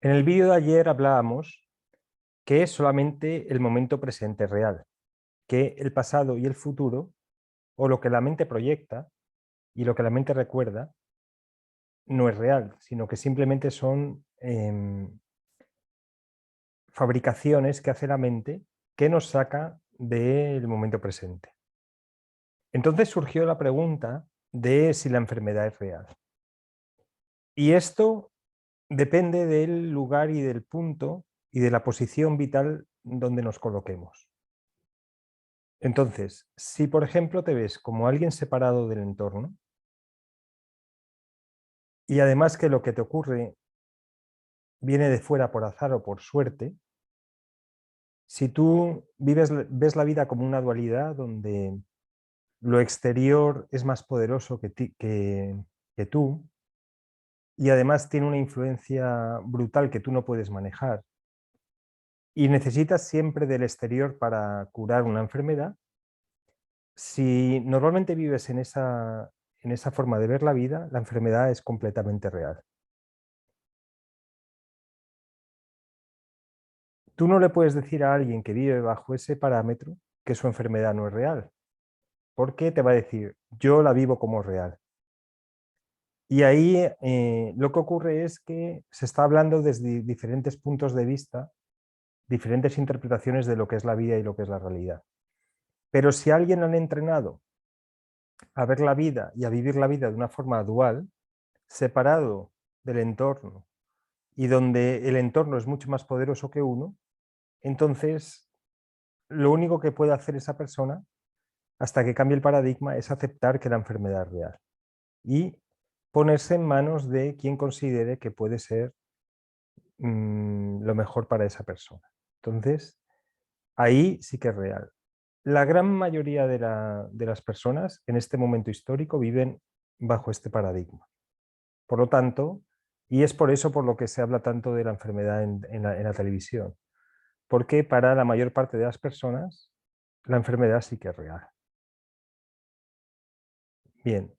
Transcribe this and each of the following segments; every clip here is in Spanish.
En el vídeo de ayer hablábamos que es solamente el momento presente real, que el pasado y el futuro, o lo que la mente proyecta y lo que la mente recuerda, no es real, sino que simplemente son fabricaciones que hace la mente que nos saca del momento presente. Entonces surgió la pregunta de si la enfermedad es real. Y esto depende del lugar y del punto y de la posición vital donde nos coloquemos. Entonces, si por ejemplo te ves como alguien separado del entorno y además que lo que te ocurre viene de fuera por azar o por suerte, si tú ves la vida como una dualidad donde lo exterior es más poderoso que tú y además tiene una influencia brutal que tú no puedes manejar y necesitas siempre del exterior para curar una enfermedad, si normalmente vives en esa forma de ver la vida, la enfermedad es completamente real. Tú no le puedes decir a alguien que vive bajo ese parámetro que su enfermedad no es real, porque te va a decir, yo la vivo como real. Y ahí lo que ocurre es que se está hablando desde diferentes puntos de vista, diferentes interpretaciones de lo que es la vida y lo que es la realidad. Pero si a alguien han entrenado a ver la vida y a vivir la vida de una forma dual, separado del entorno y donde el entorno es mucho más poderoso que uno, entonces lo único que puede hacer esa persona hasta que cambie el paradigma es aceptar que la enfermedad es real y ponerse en manos de quien considere que puede ser lo mejor para esa persona. Entonces, ahí sí que es real. La gran mayoría de las personas en este momento histórico viven bajo este paradigma. Por lo tanto, y es por eso por lo que se habla tanto de la enfermedad en la televisión, porque para la mayor parte de las personas la enfermedad sí que es real. Bien,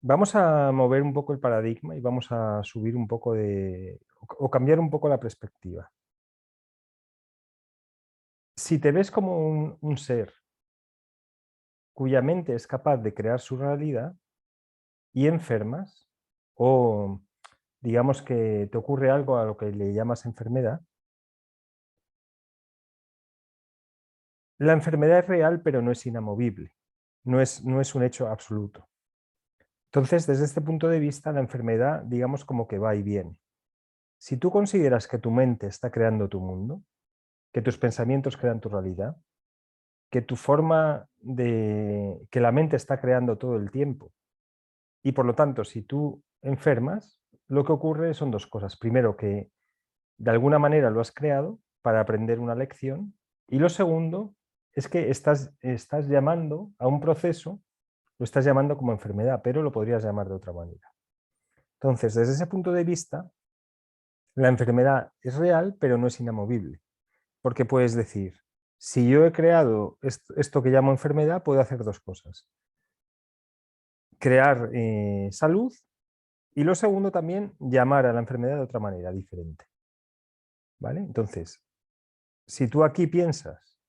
vamos a mover un poco el paradigma y vamos a subir un poco o cambiar un poco la perspectiva. Si te ves como un ser cuya mente es capaz de crear su realidad y enfermas, o digamos que te ocurre algo a lo que le llamas enfermedad, la enfermedad es real pero no es inamovible, no es un hecho absoluto. Entonces, desde este punto de vista, la enfermedad, digamos como que va y viene. Si tú consideras que tu mente está creando tu mundo, que tus pensamientos crean tu realidad, que tu forma de que la mente está creando todo el tiempo y por lo tanto si tú enfermas, lo que ocurre son dos cosas. Primero, que de alguna manera lo has creado para aprender una lección y lo segundo es que estás llamando a un proceso, lo estás llamando como enfermedad, pero lo podrías llamar de otra manera. Entonces, desde ese punto de vista, la enfermedad es real, pero no es inamovible. Porque puedes decir, si yo he creado esto que llamo enfermedad, puedo hacer dos cosas. Crear salud y lo segundo también, llamar a la enfermedad de otra manera, diferente. ¿Vale? Entonces, si tú aquí piensas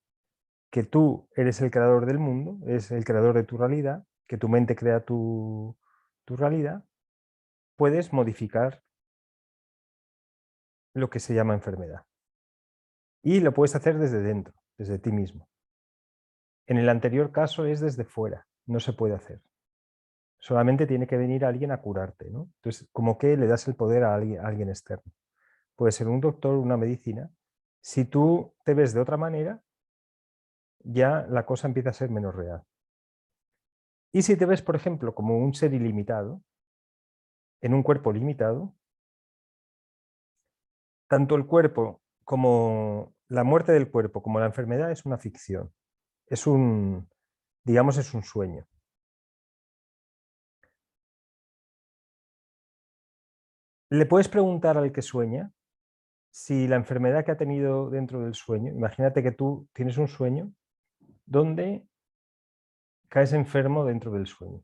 que tú eres el creador del mundo, eres el creador de tu realidad, que tu mente crea tu realidad, puedes modificar lo que se llama enfermedad. Y lo puedes hacer desde dentro, desde ti mismo. En el anterior caso es desde fuera, no se puede hacer. Solamente tiene que venir alguien a curarte, ¿no? Entonces, como que le das el poder a alguien externo. Puede ser un doctor, una medicina. Si tú te ves de otra manera, ya la cosa empieza a ser menos real. Y si te ves, por ejemplo, como un ser ilimitado, en un cuerpo limitado, tanto el cuerpo como la muerte del cuerpo como la enfermedad es una ficción. Es digamos, es un sueño. Le puedes preguntar al que sueña si la enfermedad que ha tenido dentro del sueño, imagínate que tú tienes un sueño donde caes enfermo dentro del sueño.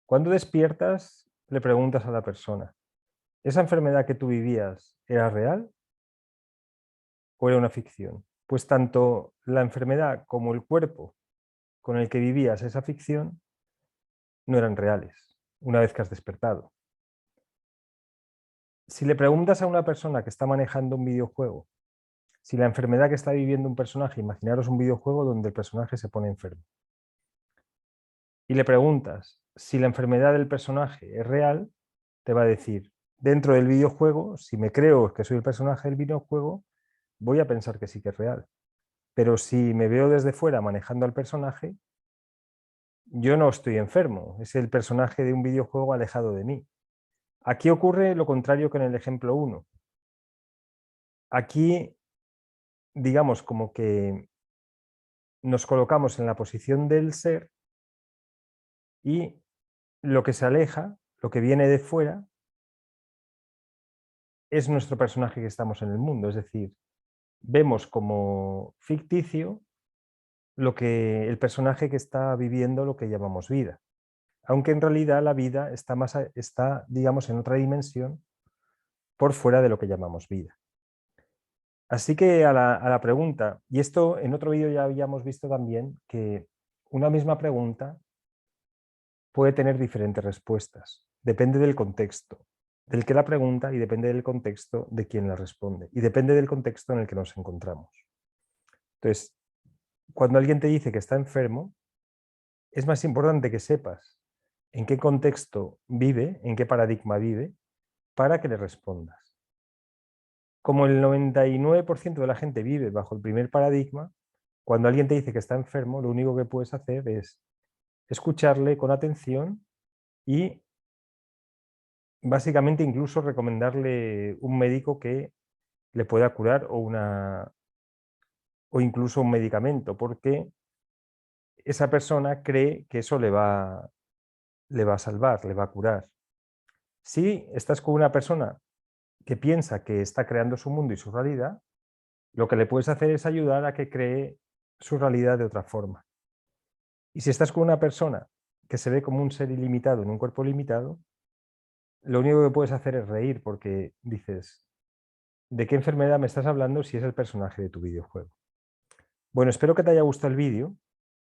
Cuando despiertas, le preguntas a la persona, ¿esa enfermedad que tú vivías era real o era una ficción? Pues tanto la enfermedad como el cuerpo con el que vivías esa ficción no eran reales, una vez que has despertado. Si le preguntas a una persona que está manejando un videojuego, si la enfermedad que está viviendo un personaje, imaginaros un videojuego donde el personaje se pone enfermo, y le preguntas si la enfermedad del personaje es real, te va a decir, dentro del videojuego, si me creo que soy el personaje del videojuego, voy a pensar que sí que es real. Pero si me veo desde fuera manejando al personaje, yo no estoy enfermo, es el personaje de un videojuego alejado de mí. Aquí ocurre lo contrario que en el ejemplo 1. Aquí, digamos, como que nos colocamos en la posición del ser y lo que se aleja, lo que viene de fuera, es nuestro personaje que estamos en el mundo. Es decir, vemos como ficticio el personaje que está viviendo lo que llamamos vida. Aunque en realidad la vida está, digamos, en otra dimensión por fuera de lo que llamamos vida. Así que a la pregunta, y esto en otro vídeo ya habíamos visto también, que una misma pregunta puede tener diferentes respuestas. Depende del contexto del que la pregunta y depende del contexto de quien la responde. Y depende del contexto en el que nos encontramos. Entonces, cuando alguien te dice que está enfermo, es más importante que sepas en qué contexto vive, en qué paradigma vive, para que le respondas. Como el 99% de la gente vive bajo el primer paradigma, cuando alguien te dice que está enfermo, lo único que puedes hacer es escucharle con atención y básicamente incluso recomendarle un médico que le pueda curar o incluso un medicamento, porque esa persona cree que eso le va a salvar, le va a curar. Si estás con una persona que piensa que está creando su mundo y su realidad, lo que le puedes hacer es ayudar a que cree su realidad de otra forma. Y si estás con una persona que se ve como un ser ilimitado en un cuerpo limitado, lo único que puedes hacer es reír porque dices, ¿de qué enfermedad me estás hablando si es el personaje de tu videojuego? Bueno, espero que te haya gustado el vídeo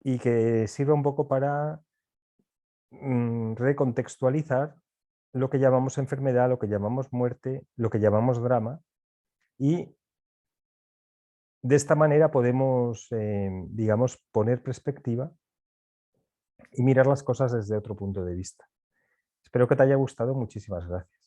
y que sirva un poco para recontextualizar lo que llamamos enfermedad, lo que llamamos muerte, lo que llamamos drama, y de esta manera podemos, digamos, poner perspectiva y mirar las cosas desde otro punto de vista. Espero que te haya gustado. Muchísimas gracias.